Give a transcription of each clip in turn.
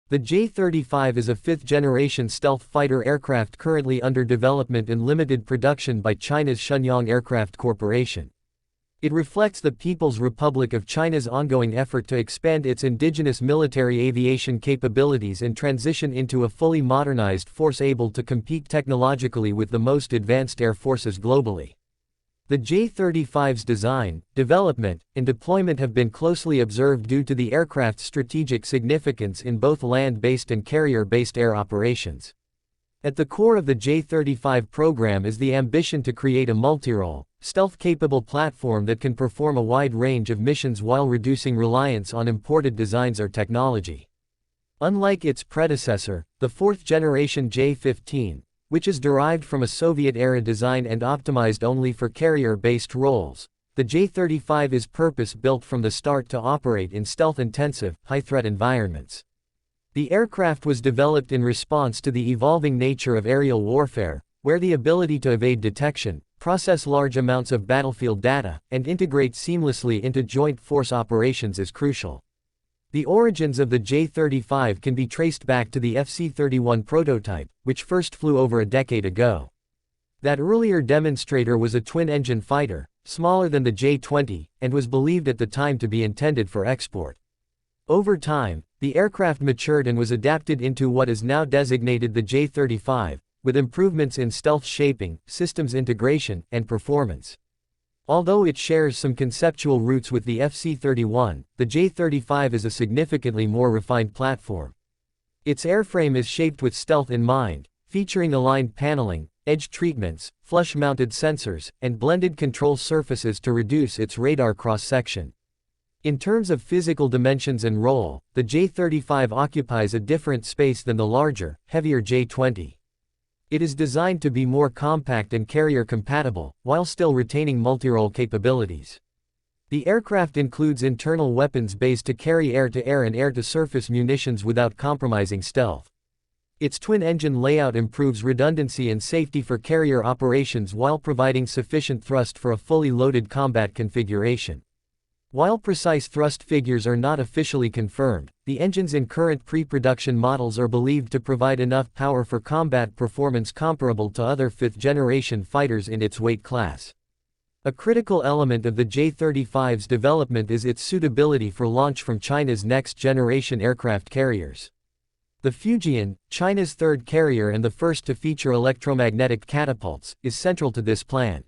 The J-35 is a fifth-generation stealth fighter aircraft currently under development and limited production by China's Shenyang Aircraft Corporation. It reflects the People's Republic of China's ongoing effort to expand its indigenous military aviation capabilities and transition into a fully modernized force able to compete technologically with the most advanced air forces globally. The J-35's design, development, and deployment have been closely observed due to the aircraft's strategic significance in both land-based and carrier-based air operations. At the core of the J-35 program is the ambition to create a multi-role, stealth-capable platform that can perform a wide range of missions while reducing reliance on imported designs or technology. Unlike its predecessor, the fourth-generation J-15, which is derived from a Soviet-era design and optimized only for carrier-based roles, the J-35 is purpose-built from the start to operate in stealth-intensive, high-threat environments. The aircraft was developed in response to the evolving nature of aerial warfare, where the ability to evade detection, process large amounts of battlefield data, and integrate seamlessly into joint force operations is crucial. The origins of the J-35 can be traced back to the FC-31 prototype, which first flew over a decade ago. That earlier demonstrator was a twin-engine fighter, smaller than the J-20, and was believed at the time to be intended for export. Over time, the aircraft matured and was adapted into what is now designated the J-35, with improvements in stealth shaping, systems integration, and performance. Although it shares some conceptual roots with the FC-31, the J-35 is a significantly more refined platform. Its airframe is shaped with stealth in mind, featuring aligned paneling, edge treatments, flush-mounted sensors, and blended control surfaces to reduce its radar cross-section. In terms of physical dimensions and role, the J-35 occupies a different space than the larger, heavier J-20. It is designed to be more compact and carrier-compatible, while still retaining multi-role capabilities. The aircraft includes internal weapons bays to carry air-to-air and air-to-surface munitions without compromising stealth. Its twin-engine layout improves redundancy and safety for carrier operations while providing sufficient thrust for a fully loaded combat configuration. While precise thrust figures are not officially confirmed, the engines in current pre-production models are believed to provide enough power for combat performance comparable to other fifth-generation fighters in its weight class. A critical element of the J-35's development is its suitability for launch from China's next-generation aircraft carriers. The Fujian, China's third carrier and the first to feature electromagnetic catapults, is central to this plan.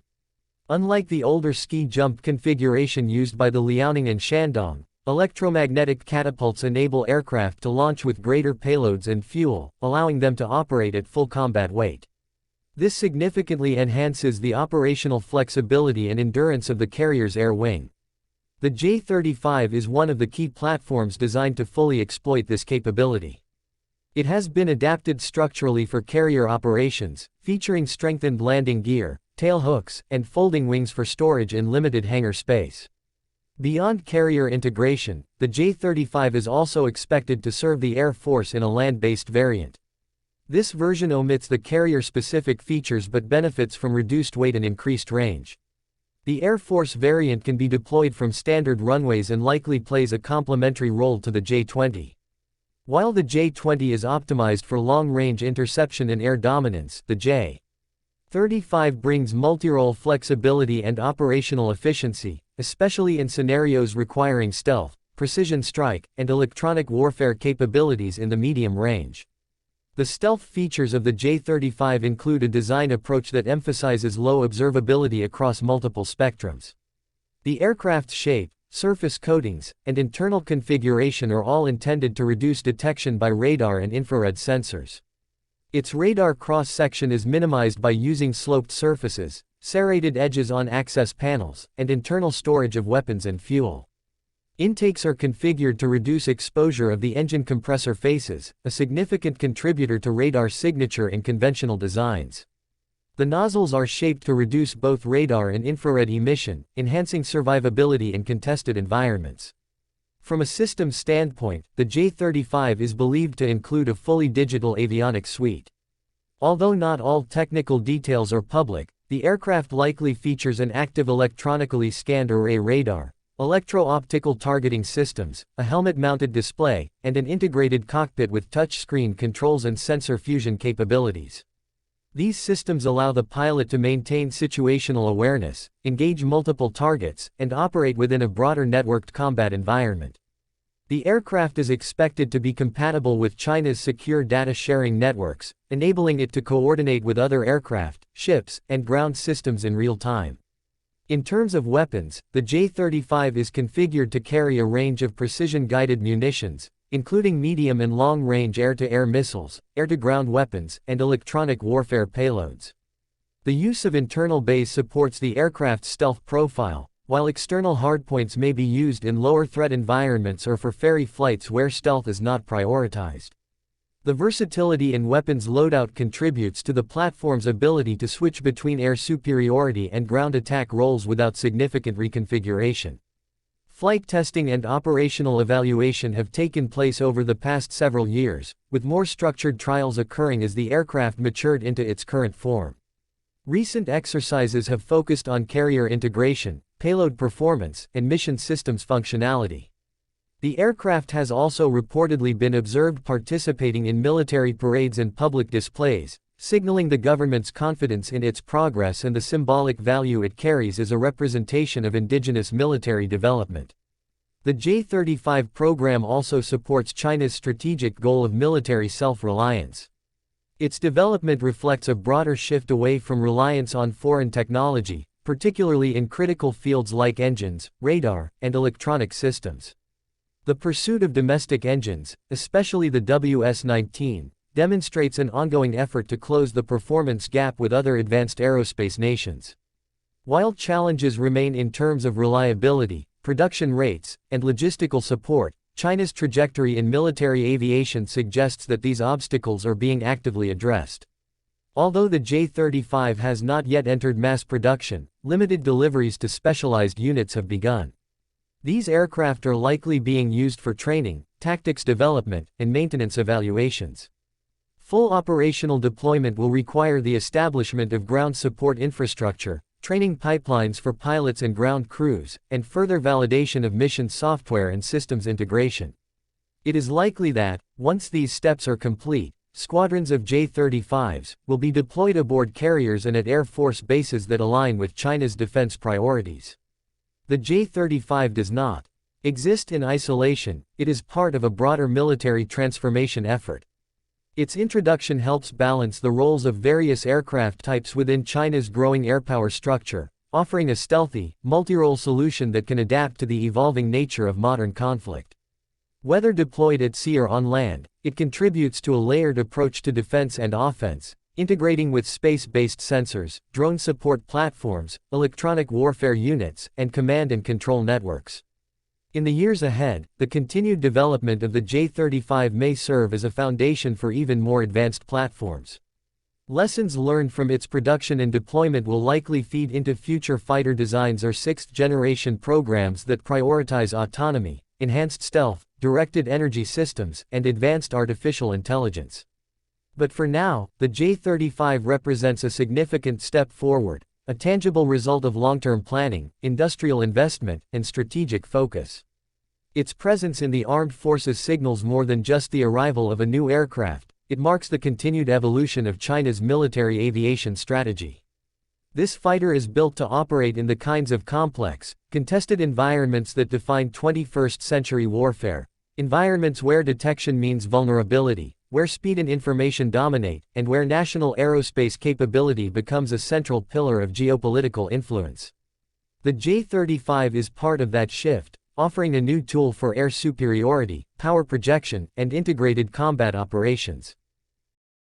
Unlike the older ski-jump configuration used by the Liaoning and Shandong, electromagnetic catapults enable aircraft to launch with greater payloads and fuel, allowing them to operate at full combat weight. This significantly enhances the operational flexibility and endurance of the carrier's air wing. The J-35 is one of the key platforms designed to fully exploit this capability. It has been adapted structurally for carrier operations, featuring strengthened landing gear, tail hooks, and folding wings for storage in limited hangar space. Beyond carrier integration, the J-35 is also expected to serve the Air Force in a land-based variant. This version omits the carrier-specific features but benefits from reduced weight and increased range. The Air Force variant can be deployed from standard runways and likely plays a complementary role to the J-20. While the J-20 is optimized for long-range interception and air dominance, the J-35 brings multi-role flexibility and operational efficiency, especially in scenarios requiring stealth, precision strike, and electronic warfare capabilities in the medium range. The stealth features of the J-35 include a design approach that emphasizes low observability across multiple spectrums. The aircraft's shape, surface coatings, and internal configuration are all intended to reduce detection by radar and infrared sensors. Its radar cross-section is minimized by using sloped surfaces, serrated edges on access panels, and internal storage of weapons and fuel. Intakes are configured to reduce exposure of the engine compressor faces, a significant contributor to radar signature in conventional designs. The nozzles are shaped to reduce both radar and infrared emission, enhancing survivability in contested environments. From a systems standpoint, the J-35 is believed to include a fully digital avionics suite. Although not all technical details are public, the aircraft likely features an active electronically scanned array radar, electro-optical targeting systems, a helmet-mounted display, and an integrated cockpit with touchscreen controls and sensor fusion capabilities. These systems allow the pilot to maintain situational awareness, engage multiple targets, and operate within a broader networked combat environment. The aircraft is expected to be compatible with China's secure data-sharing networks, enabling it to coordinate with other aircraft, ships, and ground systems in real time. In terms of weapons, the J-35 is configured to carry a range of precision-guided munitions, including medium and long-range air-to-air missiles, air-to-ground weapons, and electronic warfare payloads. The use of internal bays supports the aircraft's stealth profile, while external hardpoints may be used in lower-threat environments or for ferry flights where stealth is not prioritized. The versatility in weapons loadout contributes to the platform's ability to switch between air superiority and ground attack roles without significant reconfiguration. Flight testing and operational evaluation have taken place over the past several years, with more structured trials occurring as the aircraft matured into its current form. Recent exercises have focused on carrier integration, payload performance, and mission systems functionality. The aircraft has also reportedly been observed participating in military parades and public displays, signaling the government's confidence in its progress and the symbolic value it carries as a representation of indigenous military development. The J-35 program also supports China's strategic goal of military self-reliance. Its development reflects a broader shift away from reliance on foreign technology, particularly in critical fields like engines, radar, and electronic systems. The pursuit of domestic engines, especially the WS-19, demonstrates an ongoing effort to close the performance gap with other advanced aerospace nations. While challenges remain in terms of reliability, production rates, and logistical support, China's trajectory in military aviation suggests that these obstacles are being actively addressed. Although the J-35 has not yet entered mass production, limited deliveries to specialized units have begun. These aircraft are likely being used for training, tactics development, and maintenance evaluations. Full operational deployment will require the establishment of ground support infrastructure, training pipelines for pilots and ground crews, and further validation of mission software and systems integration. It is likely that, once these steps are complete, squadrons of J-35s will be deployed aboard carriers and at Air Force bases that align with China's defense priorities. The J-35 does not exist in isolation, it is part of a broader military transformation effort. Its introduction helps balance the roles of various aircraft types within China's growing airpower structure, offering a stealthy, multi-role solution that can adapt to the evolving nature of modern conflict. Whether deployed at sea or on land, it contributes to a layered approach to defense and offense, integrating with space-based sensors, drone support platforms, electronic warfare units, and command and control networks. In the years ahead, the continued development of the J-35 may serve as a foundation for even more advanced platforms. Lessons learned from its production and deployment will likely feed into future fighter designs or sixth-generation programs that prioritize autonomy, enhanced stealth, directed energy systems, and advanced artificial intelligence. But for now, the J-35 represents a significant step forward, a tangible result of long-term planning, industrial investment, and strategic focus. Its presence in the armed forces signals more than just the arrival of a new aircraft, it marks the continued evolution of China's military aviation strategy. This fighter is built to operate in the kinds of complex, contested environments that define 21st-century warfare, environments where detection means vulnerability, where speed and information dominate, and where national aerospace capability becomes a central pillar of geopolitical influence. The J-35 is part of that shift, offering a new tool for air superiority, power projection, and integrated combat operations.